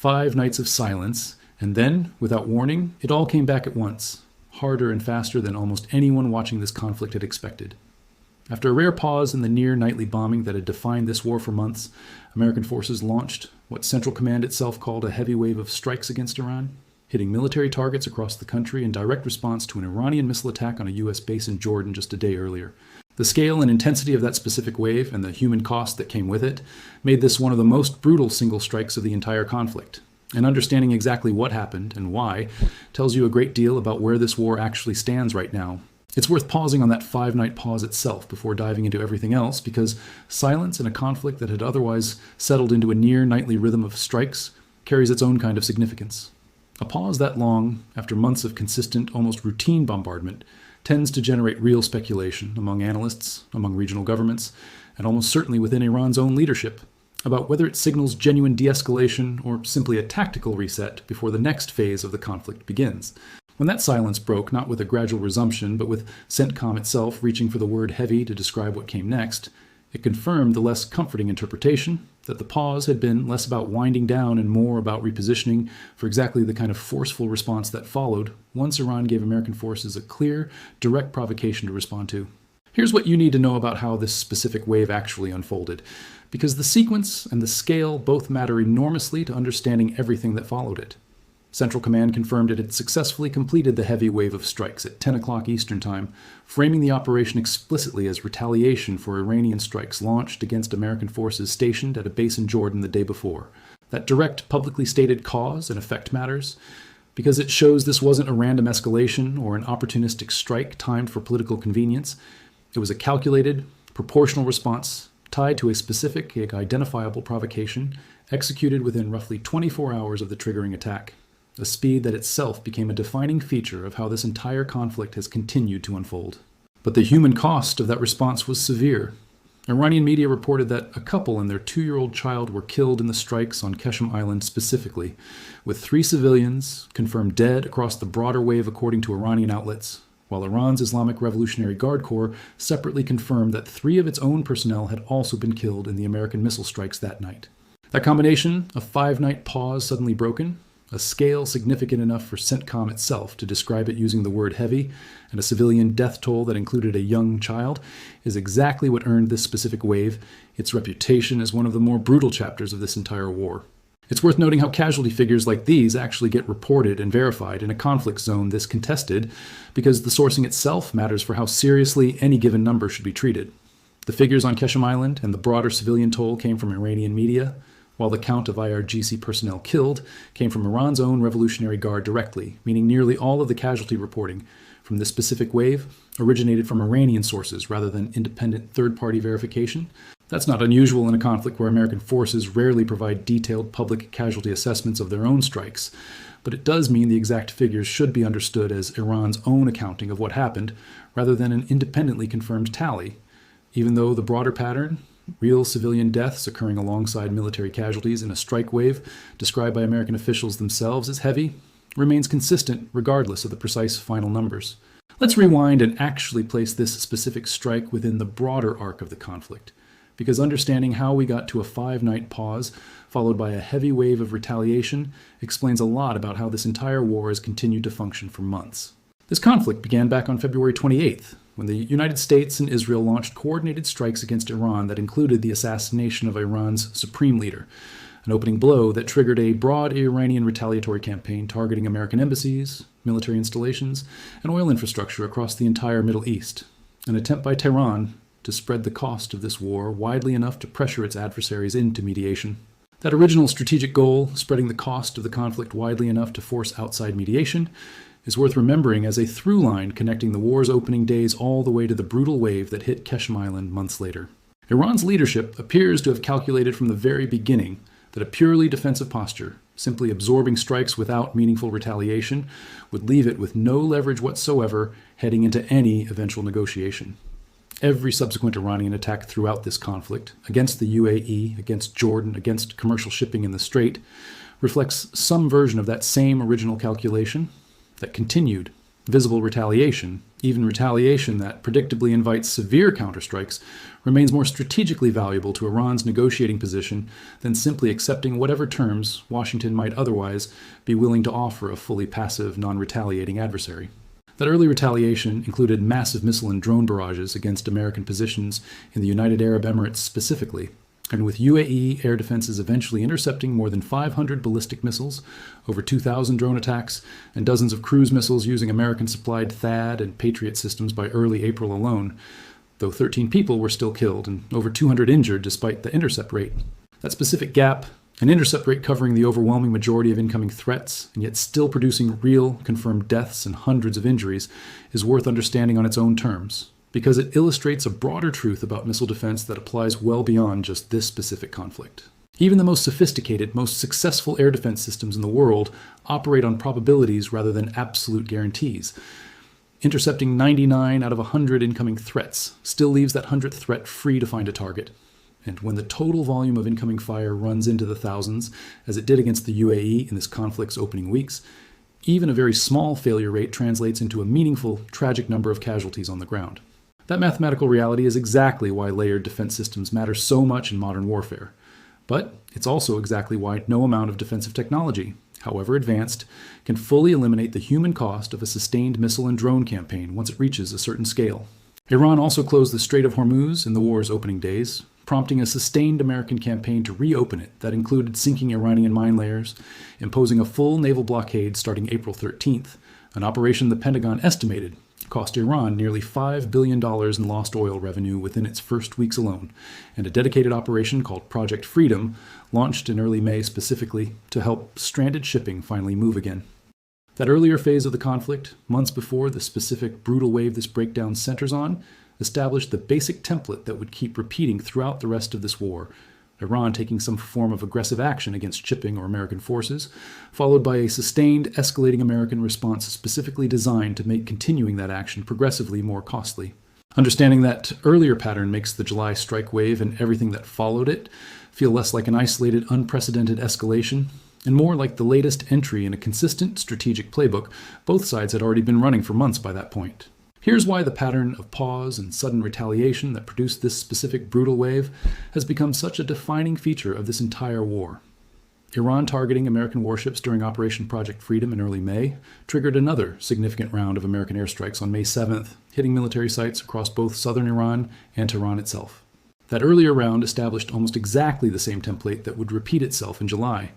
5 nights of silence, and then, without warning, it all came back at once, harder and faster than almost anyone watching this conflict had expected. After a rare pause in the near-nightly bombing that had defined this war for months, American forces launched what Central Command itself called a heavy wave of strikes against Iran, hitting military targets across the country in direct response to an Iranian missile attack on a U.S. base in Jordan just a day earlier. The scale and intensity of that specific wave and the human cost that came with it made this one of the most brutal single strikes of the entire conflict. And understanding exactly what happened and why tells you a great deal about where this war actually stands right now. It's worth pausing on that 5-night pause itself before diving into everything else, because silence in a conflict that had otherwise settled into a near-nightly rhythm of strikes carries its own kind of significance. A pause that long, after months of consistent, almost routine bombardment, tends to generate real speculation among analysts, among regional governments, and almost certainly within Iran's own leadership, about whether it signals genuine de-escalation or simply a tactical reset before the next phase of the conflict begins. When that silence broke, not with a gradual resumption, but with CENTCOM itself reaching for the word heavy to describe what came next, it confirmed the less comforting interpretation that the pause had been less about winding down and more about repositioning for exactly the kind of forceful response that followed once Iran gave American forces a clear, direct provocation to respond to. Here's what you need to know about how this specific wave actually unfolded, because the sequence and the scale both matter enormously to understanding everything that followed it. Central Command confirmed it had successfully completed the heavy wave of strikes at 10 o'clock Eastern Time, framing the operation explicitly as retaliation for Iranian strikes launched against American forces stationed at a base in Jordan the day before. That direct, publicly stated cause and effect matters, because it shows this wasn't a random escalation or an opportunistic strike timed for political convenience. It was a calculated, proportional response tied to a specific, identifiable provocation executed within roughly 24 hours of the triggering attack. A speed that itself became a defining feature of how this entire conflict has continued to unfold. But the human cost of that response was severe. Iranian media reported that a couple and their 2-year-old child were killed in the strikes on Qeshm Island specifically, with 3 civilians confirmed dead across the broader wave according to Iranian outlets, while Iran's Islamic Revolutionary Guard Corps separately confirmed that 3 of its own personnel had also been killed in the American missile strikes that night. That combination, a 5-night pause suddenly broken, a scale significant enough for CENTCOM itself to describe it using the word heavy, and a civilian death toll that included a young child, is exactly what earned this specific wave its reputation as one of the more brutal chapters of this entire war. It's worth noting how casualty figures like these actually get reported and verified in a conflict zone this contested, because the sourcing itself matters for how seriously any given number should be treated. The figures on Qeshm Island and the broader civilian toll came from Iranian media, while the count of IRGC personnel killed came from Iran's own Revolutionary Guard directly, meaning nearly all of the casualty reporting from this specific wave originated from Iranian sources rather than independent third-party verification. That's not unusual in a conflict where American forces rarely provide detailed public casualty assessments of their own strikes, but it does mean the exact figures should be understood as Iran's own accounting of what happened rather than an independently confirmed tally, even though the broader pattern, real civilian deaths occurring alongside military casualties in a strike wave described by American officials themselves as heavy, remains consistent regardless of the precise final numbers. Let's rewind and actually place this specific strike within the broader arc of the conflict, because understanding how we got to a 5-night pause followed by a heavy wave of retaliation explains a lot about how this entire war has continued to function for months. This conflict began back on February 28th, when the United States and Israel launched coordinated strikes against Iran that included the assassination of Iran's supreme leader, an opening blow that triggered a broad Iranian retaliatory campaign targeting American embassies, military installations, and oil infrastructure across the entire Middle East, an attempt by Tehran to spread the cost of this war widely enough to pressure its adversaries into mediation. That original strategic goal, spreading the cost of the conflict widely enough to force outside mediation, is worth remembering as a through line connecting the war's opening days all the way to the brutal wave that hit Qeshm Island months later. Iran's leadership appears to have calculated from the very beginning that a purely defensive posture, simply absorbing strikes without meaningful retaliation, would leave it with no leverage whatsoever heading into any eventual negotiation. Every subsequent Iranian attack throughout this conflict, against the UAE, against Jordan, against commercial shipping in the Strait, reflects some version of that same original calculation, that continued, visible retaliation, even retaliation that predictably invites severe counterstrikes, remains more strategically valuable to Iran's negotiating position than simply accepting whatever terms Washington might otherwise be willing to offer a fully passive, non-retaliating adversary. That early retaliation included massive missile and drone barrages against American positions in the United Arab Emirates specifically, and with UAE air defenses eventually intercepting more than 500 ballistic missiles, over 2,000 drone attacks, and dozens of cruise missiles using American-supplied THAAD and Patriot systems by early April alone, though 13 people were still killed and over 200 injured despite the intercept rate. That specific gap, an intercept rate covering the overwhelming majority of incoming threats, and yet still producing real, confirmed deaths and hundreds of injuries, is worth understanding on its own terms, because it illustrates a broader truth about missile defense that applies well beyond just this specific conflict. Even the most sophisticated, most successful air defense systems in the world operate on probabilities rather than absolute guarantees. Intercepting 99 out of 100 incoming threats still leaves that 100th threat free to find a target. And when the total volume of incoming fire runs into the thousands, as it did against the UAE in this conflict's opening weeks, even a very small failure rate translates into a meaningful, tragic number of casualties on the ground. That mathematical reality is exactly why layered defense systems matter so much in modern warfare. But it's also exactly why no amount of defensive technology, however advanced, can fully eliminate the human cost of a sustained missile and drone campaign once it reaches a certain scale. Iran also closed the Strait of Hormuz in the war's opening days, prompting a sustained American campaign to reopen it that included sinking Iranian mine layers, imposing a full naval blockade starting April 13th, an operation the Pentagon estimated cost Iran nearly $5 billion in lost oil revenue within its first weeks alone, and a dedicated operation called Project Freedom, launched in early May specifically to help stranded shipping finally move again. That earlier phase of the conflict, months before the specific brutal wave this breakdown centers on, established the basic template that would keep repeating throughout the rest of this war, Iran taking some form of aggressive action against shipping or American forces, followed by a sustained, escalating American response specifically designed to make continuing that action progressively more costly. Understanding that earlier pattern makes the July strike wave and everything that followed it feel less like an isolated, unprecedented escalation, and more like the latest entry in a consistent strategic playbook both sides had already been running for months by that point. Here's why the pattern of pause and sudden retaliation that produced this specific brutal wave has become such a defining feature of this entire war. Iran targeting American warships during Operation Project Freedom in early May triggered another significant round of American airstrikes on May 7th, hitting military sites across both southern Iran and Tehran itself. That earlier round established almost exactly the same template that would repeat itself in July,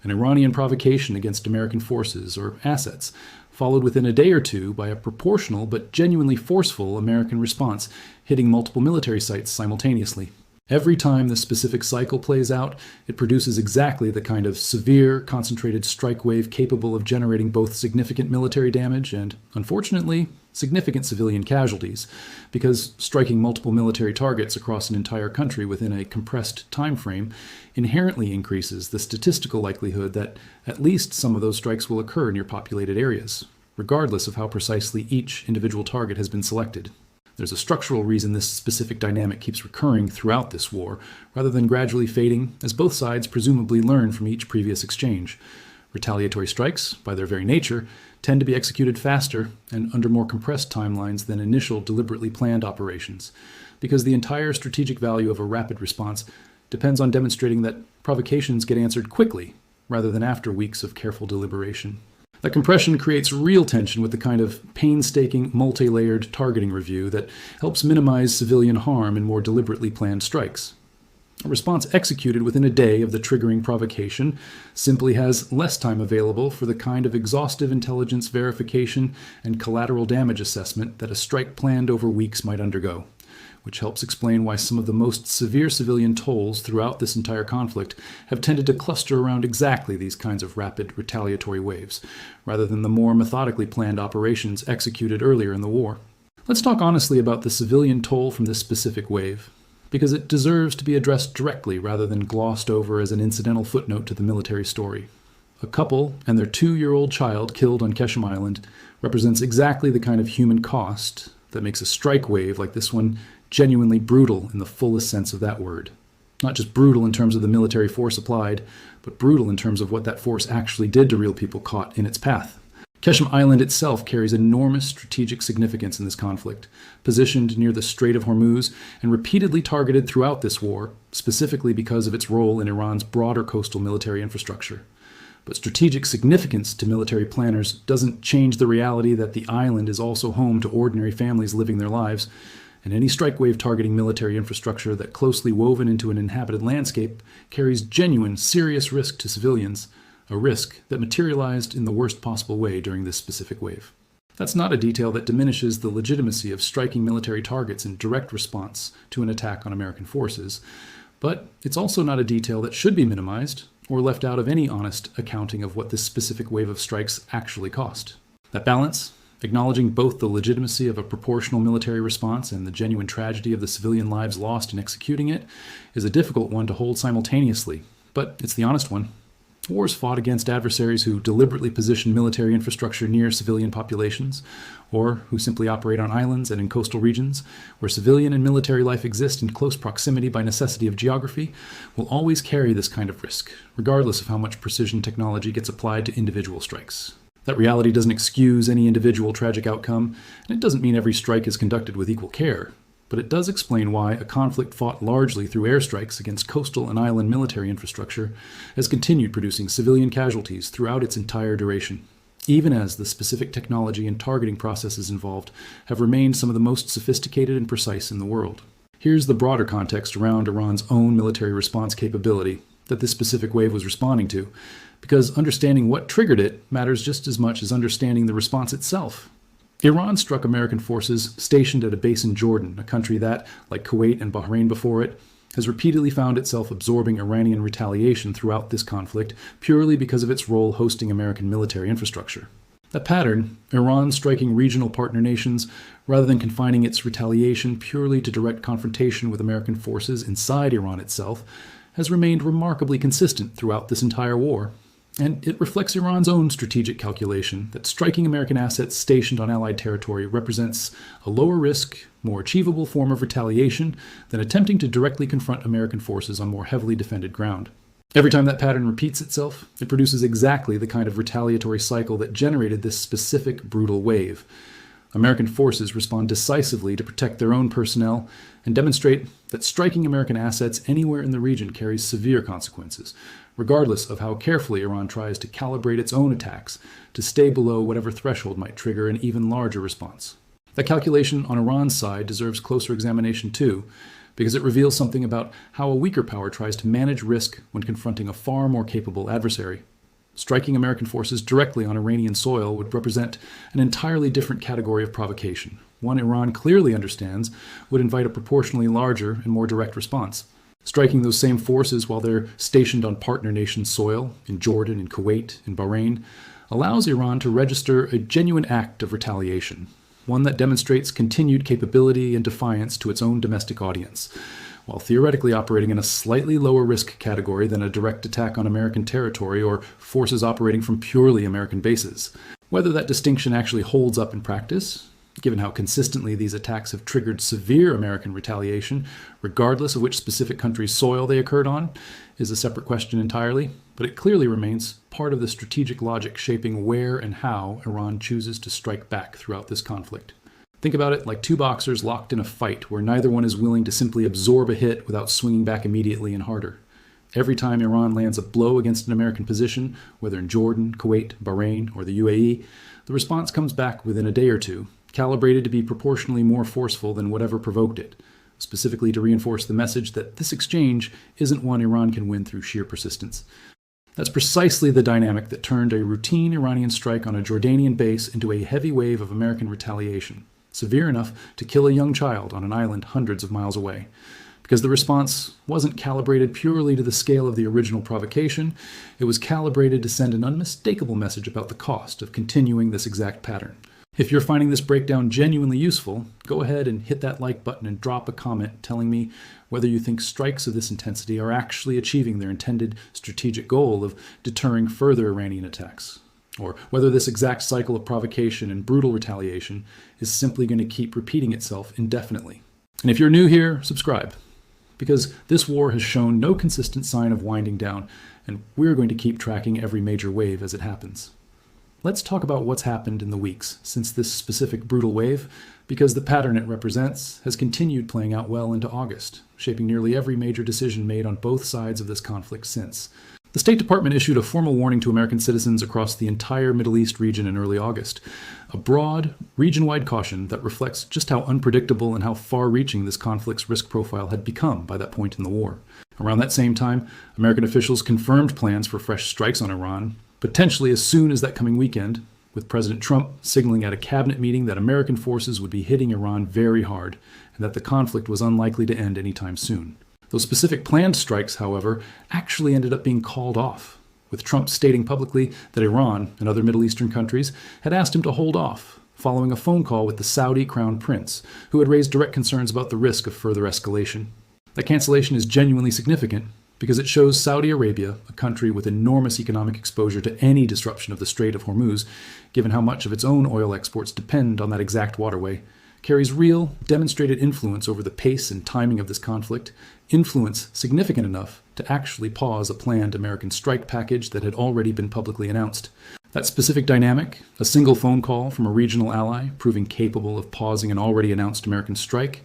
an Iranian provocation against American forces or assets, followed within a day or two by a proportional but genuinely forceful American response, hitting multiple military sites simultaneously. Every time this specific cycle plays out, it produces exactly the kind of severe, concentrated strike wave capable of generating both significant military damage and, unfortunately, significant civilian casualties, because striking multiple military targets across an entire country within a compressed time frame inherently increases the statistical likelihood that at least some of those strikes will occur near populated areas, regardless of how precisely each individual target has been selected. There's a structural reason this specific dynamic keeps recurring throughout this war, rather than gradually fading, as both sides presumably learn from each previous exchange. Retaliatory strikes, by their very nature, tend to be executed faster and under more compressed timelines than initial deliberately planned operations, because the entire strategic value of a rapid response depends on demonstrating that provocations get answered quickly, rather than after weeks of careful deliberation. That compression creates real tension with the kind of painstaking, multi-layered targeting review that helps minimize civilian harm in more deliberately planned strikes. A response executed within a day of the triggering provocation simply has less time available for the kind of exhaustive intelligence verification and collateral damage assessment that a strike planned over weeks might undergo, which helps explain why some of the most severe civilian tolls throughout this entire conflict have tended to cluster around exactly these kinds of rapid retaliatory waves, rather than the more methodically planned operations executed earlier in the war. Let's talk honestly about the civilian toll from this specific wave, because it deserves to be addressed directly rather than glossed over as an incidental footnote to the military story. A couple and their 2-year-old child killed on Qeshm Island represents exactly the kind of human cost that makes a strike wave like this one genuinely brutal in the fullest sense of that word. Not just brutal in terms of the military force applied, but brutal in terms of what that force actually did to real people caught in its path. Qeshm Island itself carries enormous strategic significance in this conflict, positioned near the Strait of Hormuz and repeatedly targeted throughout this war, specifically because of its role in Iran's broader coastal military infrastructure. But strategic significance to military planners doesn't change the reality that the island is also home to ordinary families living their lives, and any strike wave targeting military infrastructure that closely woven into an inhabited landscape carries genuine, serious risk to civilians, a risk that materialized in the worst possible way during this specific wave. That's not a detail that diminishes the legitimacy of striking military targets in direct response to an attack on American forces, but it's also not a detail that should be minimized or left out of any honest accounting of what this specific wave of strikes actually cost. That balance, acknowledging both the legitimacy of a proportional military response and the genuine tragedy of the civilian lives lost in executing it, is a difficult one to hold simultaneously, but it's the honest one. Wars fought against adversaries who deliberately position military infrastructure near civilian populations, or who simply operate on islands and in coastal regions, where civilian and military life exist in close proximity by necessity of geography, will always carry this kind of risk, regardless of how much precision technology gets applied to individual strikes. That reality doesn't excuse any individual tragic outcome, and it doesn't mean every strike is conducted with equal care. But it does explain why a conflict fought largely through airstrikes against coastal and island military infrastructure has continued producing civilian casualties throughout its entire duration, even as the specific technology and targeting processes involved have remained some of the most sophisticated and precise in the world. Here's the broader context around Iran's own military response capability that this specific wave was responding to, because understanding what triggered it matters just as much as understanding the response itself. Iran struck American forces stationed at a base in Jordan, a country that, like Kuwait and Bahrain before it, has repeatedly found itself absorbing Iranian retaliation throughout this conflict purely because of its role hosting American military infrastructure. That pattern, Iran striking regional partner nations rather than confining its retaliation purely to direct confrontation with American forces inside Iran itself, has remained remarkably consistent throughout this entire war. And it reflects Iran's own strategic calculation that striking American assets stationed on Allied territory represents a lower risk, more achievable form of retaliation than attempting to directly confront American forces on more heavily defended ground. Every time that pattern repeats itself, it produces exactly the kind of retaliatory cycle that generated this specific brutal wave. American forces respond decisively to protect their own personnel and demonstrate that striking American assets anywhere in the region carries severe consequences, regardless of how carefully Iran tries to calibrate its own attacks to stay below whatever threshold might trigger an even larger response. That calculation on Iran's side deserves closer examination too, because it reveals something about how a weaker power tries to manage risk when confronting a far more capable adversary. Striking American forces directly on Iranian soil would represent an entirely different category of provocation, one Iran clearly understands would invite a proportionally larger and more direct response. Striking those same forces while they're stationed on partner nation soil, in Jordan, in Kuwait, in Bahrain, allows Iran to register a genuine act of retaliation, one that demonstrates continued capability and defiance to its own domestic audience, while theoretically operating in a slightly lower risk category than a direct attack on American territory or forces operating from purely American bases. Whether that distinction actually holds up in practice, given how consistently these attacks have triggered severe American retaliation, regardless of which specific country's soil they occurred on, is a separate question entirely, but it clearly remains part of the strategic logic shaping where and how Iran chooses to strike back throughout this conflict. Think about it like two boxers locked in a fight where neither one is willing to simply absorb a hit without swinging back immediately and harder. Every time Iran lands a blow against an American position, whether in Jordan, Kuwait, Bahrain, or the UAE, the response comes back within a day or two, calibrated to be proportionally more forceful than whatever provoked it, specifically to reinforce the message that this exchange isn't one Iran can win through sheer persistence. That's precisely the dynamic that turned a routine Iranian strike on a Jordanian base into a heavy wave of American retaliation, severe enough to kill a young child on an island hundreds of miles away. Because the response wasn't calibrated purely to the scale of the original provocation, it was calibrated to send an unmistakable message about the cost of continuing this exact pattern. If you're finding this breakdown genuinely useful, go ahead and hit that like button and drop a comment telling me whether you think strikes of this intensity are actually achieving their intended strategic goal of deterring further Iranian attacks, or whether this exact cycle of provocation and brutal retaliation is simply going to keep repeating itself indefinitely. And if you're new here, subscribe, because this war has shown no consistent sign of winding down, and we're going to keep tracking every major wave as it happens. Let's talk about what's happened in the weeks since this specific brutal wave, because the pattern it represents has continued playing out well into August, shaping nearly every major decision made on both sides of this conflict since. The State Department issued a formal warning to American citizens across the entire Middle East region in early August, a broad, region-wide caution that reflects just how unpredictable and how far-reaching this conflict's risk profile had become by that point in the war. Around that same time, American officials confirmed plans for fresh strikes on Iran, potentially as soon as that coming weekend, with President Trump signaling at a cabinet meeting that American forces would be hitting Iran very hard and that the conflict was unlikely to end anytime soon. Those specific planned strikes, however, actually ended up being called off, with Trump stating publicly that Iran and other Middle Eastern countries had asked him to hold off, following a phone call with the Saudi crown prince, who had raised direct concerns about the risk of further escalation. That cancellation is genuinely significant because it shows Saudi Arabia, a country with enormous economic exposure to any disruption of the Strait of Hormuz, given how much of its own oil exports depend on that exact waterway, carries real, demonstrated influence over the pace and timing of this conflict, influence significant enough to actually pause a planned American strike package that had already been publicly announced. That specific dynamic, a single phone call from a regional ally proving capable of pausing an already announced American strike,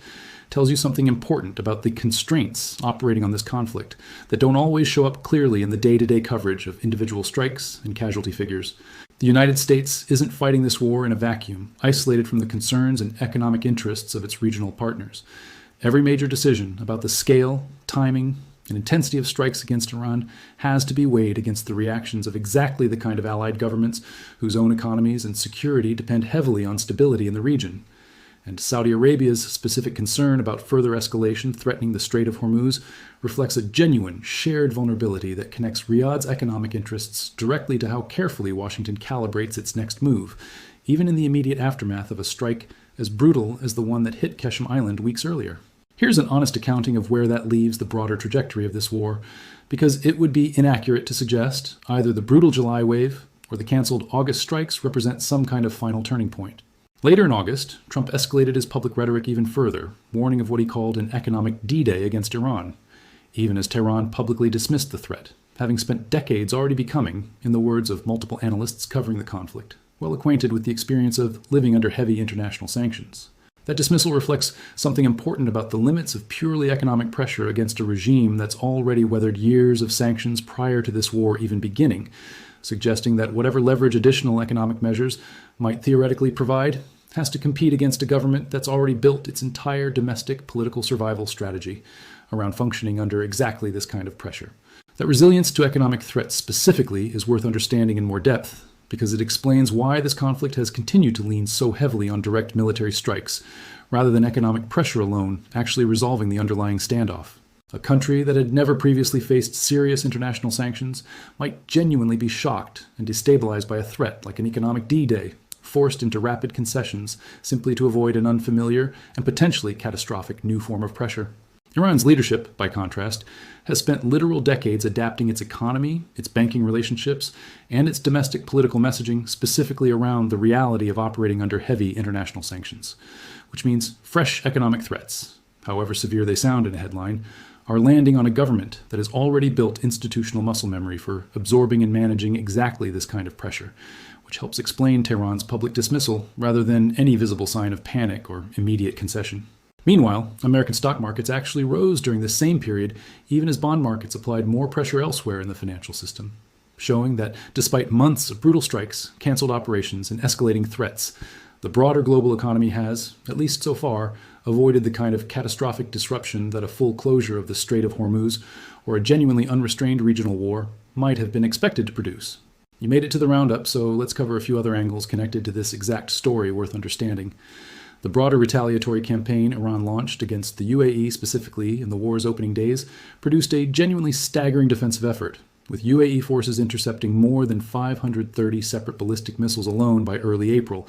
tells you something important about the constraints operating on this conflict that don't always show up clearly in the day-to-day coverage of individual strikes and casualty figures. The United States isn't fighting this war in a vacuum, isolated from the concerns and economic interests of its regional partners. Every major decision about the scale, timing, and intensity of strikes against Iran has to be weighed against the reactions of exactly the kind of allied governments whose own economies and security depend heavily on stability in the region. And Saudi Arabia's specific concern about further escalation threatening the Strait of Hormuz reflects a genuine, shared vulnerability that connects Riyadh's economic interests directly to how carefully Washington calibrates its next move, even in the immediate aftermath of a strike as brutal as the one that hit Qeshm Island weeks earlier. Here's an honest accounting of where that leaves the broader trajectory of this war, because it would be inaccurate to suggest either the brutal July wave or the canceled August strikes represent some kind of final turning point. Later in August, Trump escalated his public rhetoric even further, warning of what he called an economic D-Day against Iran, even as Tehran publicly dismissed the threat, having spent decades already becoming, in the words of multiple analysts covering the conflict, well acquainted with the experience of living under heavy international sanctions. That dismissal reflects something important about the limits of purely economic pressure against a regime that's already weathered years of sanctions prior to this war even beginning, suggesting that whatever leverage additional economic measures might theoretically provide has to compete against a government that's already built its entire domestic political survival strategy around functioning under exactly this kind of pressure. That resilience to economic threats specifically is worth understanding in more depth, because it explains why this conflict has continued to lean so heavily on direct military strikes, rather than economic pressure alone actually resolving the underlying standoff. A country that had never previously faced serious international sanctions might genuinely be shocked and destabilized by a threat like an economic D-Day, forced into rapid concessions simply to avoid an unfamiliar and potentially catastrophic new form of pressure. Iran's leadership, by contrast, has spent literal decades adapting its economy, its banking relationships, and its domestic political messaging specifically around the reality of operating under heavy international sanctions, which means fresh economic threats, however severe they sound in a headline, are landing on a government that has already built institutional muscle memory for absorbing and managing exactly this kind of pressure, which helps explain Tehran's public dismissal rather than any visible sign of panic or immediate concession. Meanwhile, American stock markets actually rose during this same period, even as bond markets applied more pressure elsewhere in the financial system, showing that despite months of brutal strikes, canceled operations, and escalating threats, the broader global economy has, at least so far, avoided the kind of catastrophic disruption that a full closure of the Strait of Hormuz or a genuinely unrestrained regional war might have been expected to produce. You made it to the roundup, so let's cover a few other angles connected to this exact story worth understanding. The broader retaliatory campaign Iran launched against the UAE specifically in the war's opening days produced a genuinely staggering defensive effort, with UAE forces intercepting more than 530 separate ballistic missiles alone by early April,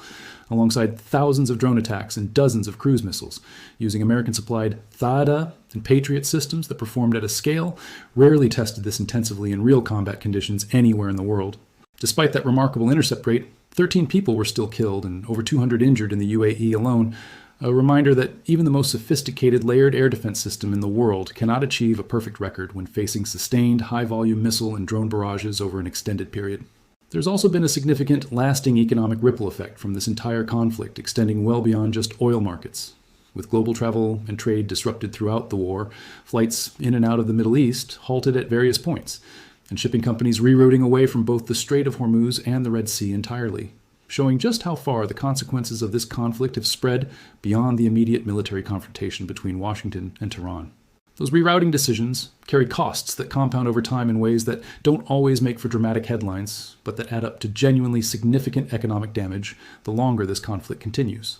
alongside thousands of drone attacks and dozens of cruise missiles, using American-supplied Thada and Patriot systems that performed at a scale rarely tested this intensively in real combat conditions anywhere in the world. Despite that remarkable intercept rate, 13 people were still killed and over 200 injured in the UAE alone, a reminder that even the most sophisticated layered air defense system in the world cannot achieve a perfect record when facing sustained high-volume missile and drone barrages over an extended period. There's also been a significant, lasting economic ripple effect from this entire conflict, extending well beyond just oil markets. With global travel and trade disrupted throughout the war, flights in and out of the Middle East halted at various points, and shipping companies rerouting away from both the Strait of Hormuz and the Red Sea entirely, showing just how far the consequences of this conflict have spread beyond the immediate military confrontation between Washington and Tehran. Those rerouting decisions carry costs that compound over time in ways that don't always make for dramatic headlines, but that add up to genuinely significant economic damage the longer this conflict continues.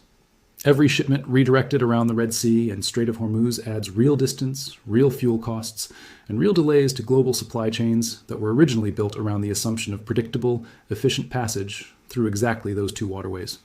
Every shipment redirected around the Red Sea and Strait of Hormuz adds real distance, real fuel costs, and real delays to global supply chains that were originally built around the assumption of predictable, efficient passage through exactly those two waterways.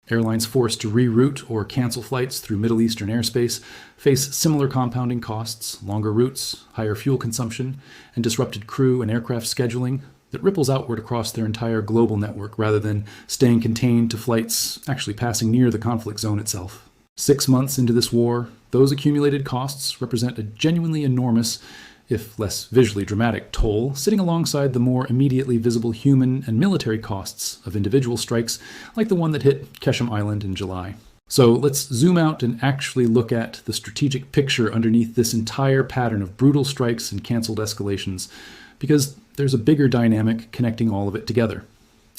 Airlines forced to reroute or cancel flights through Middle Eastern airspace face similar compounding costs, longer routes, higher fuel consumption, and disrupted crew and aircraft scheduling that ripples outward across their entire global network rather than staying contained to flights actually passing near the conflict zone itself. 6 months into this war, those accumulated costs represent a genuinely enormous, if less visually dramatic, toll, sitting alongside the more immediately visible human and military costs of individual strikes like the one that hit Qeshm Island in July. So let's zoom out and actually look at the strategic picture underneath this entire pattern of brutal strikes and canceled escalations, because there's a bigger dynamic connecting all of it together.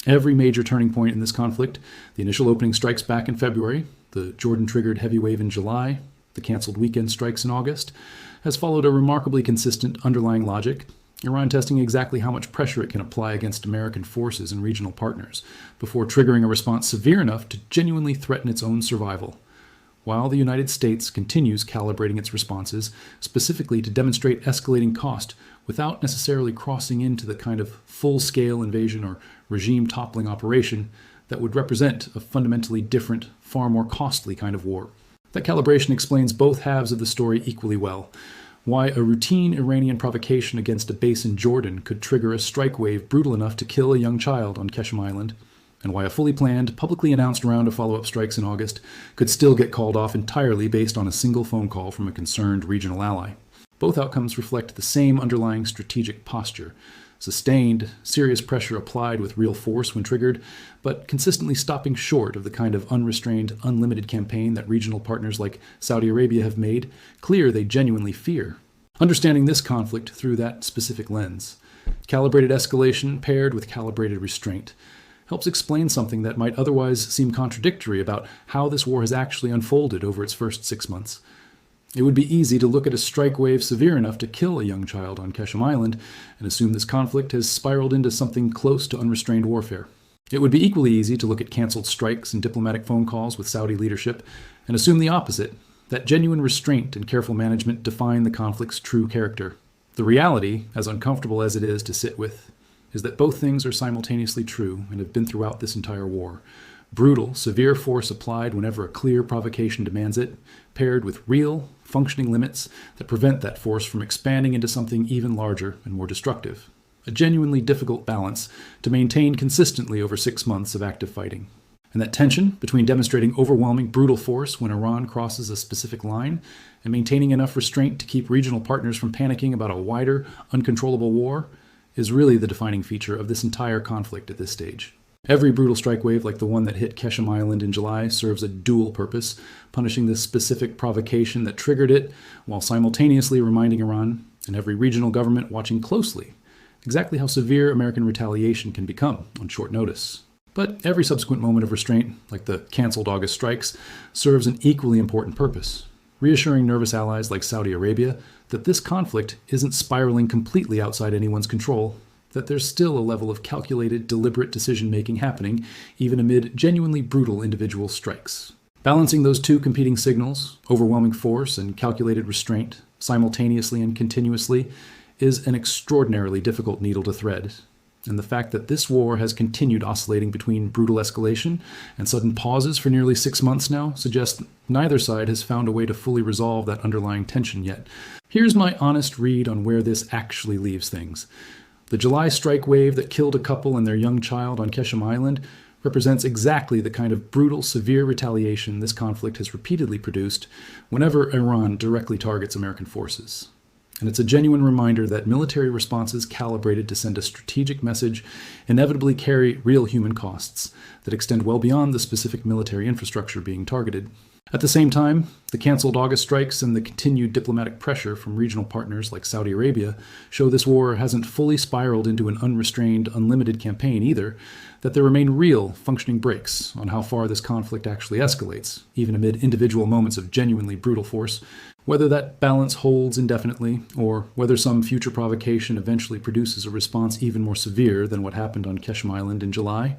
Every major turning point in this conflict, the initial opening strikes back in February, the Jordan-triggered heavy wave in July, the canceled weekend strikes in August, has followed a remarkably consistent underlying logic, Iran testing exactly how much pressure it can apply against American forces and regional partners before triggering a response severe enough to genuinely threaten its own survival, while the United States continues calibrating its responses specifically to demonstrate escalating cost without necessarily crossing into the kind of full-scale invasion or regime-toppling operation that would represent a fundamentally different, far more costly kind of war. That calibration explains both halves of the story equally well. Why a routine Iranian provocation against a base in Jordan could trigger a strike wave brutal enough to kill a young child on Qeshm Island, and why a fully planned, publicly announced round of follow-up strikes in August could still get called off entirely based on a single phone call from a concerned regional ally. Both outcomes reflect the same underlying strategic posture: sustained, serious pressure applied with real force when triggered, but consistently stopping short of the kind of unrestrained, unlimited campaign that regional partners like Saudi Arabia have made clear they genuinely fear. Understanding this conflict through that specific lens, calibrated escalation paired with calibrated restraint, helps explain something that might otherwise seem contradictory about how this war has actually unfolded over its first 6 months. It would be easy to look at a strike wave severe enough to kill a young child on Qeshm Island and assume this conflict has spiraled into something close to unrestrained warfare. It would be equally easy to look at canceled strikes and diplomatic phone calls with Saudi leadership and assume the opposite, that genuine restraint and careful management define the conflict's true character. The reality, as uncomfortable as it is to sit with, is that both things are simultaneously true and have been throughout this entire war. Brutal, severe force applied whenever a clear provocation demands it, paired with real, functioning limits that prevent that force from expanding into something even larger and more destructive. A genuinely difficult balance to maintain consistently over 6 months of active fighting. And that tension between demonstrating overwhelming, brutal force when Iran crosses a specific line and maintaining enough restraint to keep regional partners from panicking about a wider, uncontrollable war is really the defining feature of this entire conflict at this stage. Every brutal strike wave like the one that hit Qeshm Island in July serves a dual purpose, punishing the specific provocation that triggered it, while simultaneously reminding Iran, and every regional government watching closely, exactly how severe American retaliation can become on short notice. But every subsequent moment of restraint, like the canceled August strikes, serves an equally important purpose, reassuring nervous allies like Saudi Arabia that this conflict isn't spiraling completely outside anyone's control, that there's still a level of calculated, deliberate decision-making happening, even amid genuinely brutal individual strikes. Balancing those two competing signals, overwhelming force and calculated restraint, simultaneously and continuously, is an extraordinarily difficult needle to thread. And the fact that this war has continued oscillating between brutal escalation and sudden pauses for nearly 6 months now suggests neither side has found a way to fully resolve that underlying tension yet. Here's my honest read on where this actually leaves things. The July strike wave that killed a couple and their young child on Qeshm Island represents exactly the kind of brutal, severe retaliation this conflict has repeatedly produced whenever Iran directly targets American forces. And it's a genuine reminder that military responses calibrated to send a strategic message inevitably carry real human costs that extend well beyond the specific military infrastructure being targeted. At the same time, the canceled August strikes and the continued diplomatic pressure from regional partners like Saudi Arabia show this war hasn't fully spiraled into an unrestrained, unlimited campaign either, that there remain real, functioning brakes on how far this conflict actually escalates, even amid individual moments of genuinely brutal force. Whether that balance holds indefinitely, or whether some future provocation eventually produces a response even more severe than what happened on Qeshm Island in July,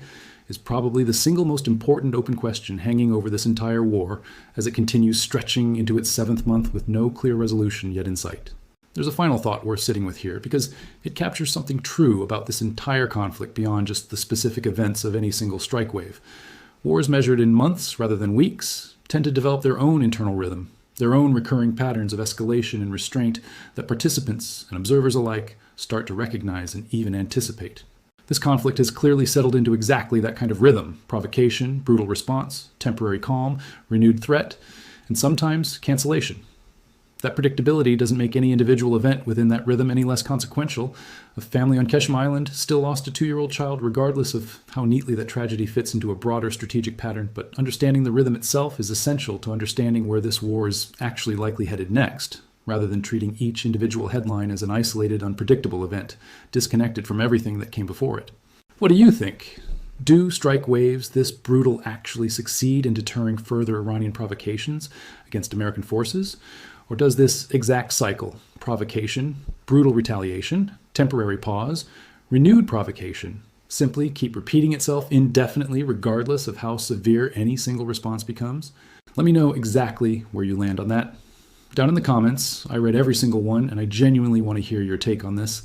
is probably the single most important open question hanging over this entire war as it continues stretching into its 7th month with no clear resolution yet in sight. There's a final thought worth sitting with here, because it captures something true about this entire conflict beyond just the specific events of any single strike wave. Wars measured in months rather than weeks tend to develop their own internal rhythm, their own recurring patterns of escalation and restraint that participants and observers alike start to recognize and even anticipate. This conflict has clearly settled into exactly that kind of rhythm: provocation, brutal response, temporary calm, renewed threat, and sometimes cancellation. That predictability doesn't make any individual event within that rhythm any less consequential. A family on Qeshm Island still lost a 2-year-old child regardless of how neatly that tragedy fits into a broader strategic pattern, but understanding the rhythm itself is essential to understanding where this war is actually likely headed next, rather than treating each individual headline as an isolated, unpredictable event, disconnected from everything that came before it. What do you think? Do strike waves this brutal actually succeed in deterring further Iranian provocations against American forces? Or does this exact cycle, provocation, brutal retaliation, temporary pause, renewed provocation, simply keep repeating itself indefinitely regardless of how severe any single response becomes? Let me know exactly where you land on that. Down in the comments, I read every single one, and I genuinely want to hear your take on this.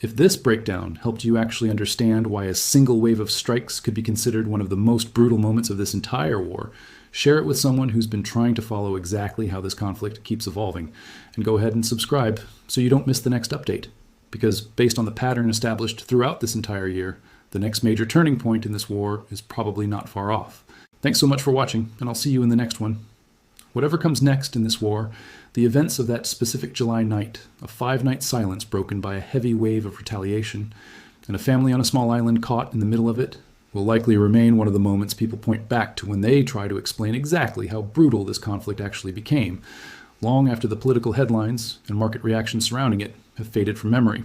If this breakdown helped you actually understand why a single wave of strikes could be considered one of the most brutal moments of this entire war, share it with someone who's been trying to follow exactly how this conflict keeps evolving. And go ahead and subscribe so you don't miss the next update. Because based on the pattern established throughout this entire year, the next major turning point in this war is probably not far off. Thanks so much for watching, and I'll see you in the next one. Whatever comes next in this war, the events of that specific July night, a 5-night silence broken by a heavy wave of retaliation, and a family on a small island caught in the middle of it, will likely remain one of the moments people point back to when they try to explain exactly how brutal this conflict actually became, long after the political headlines and market reactions surrounding it have faded from memory.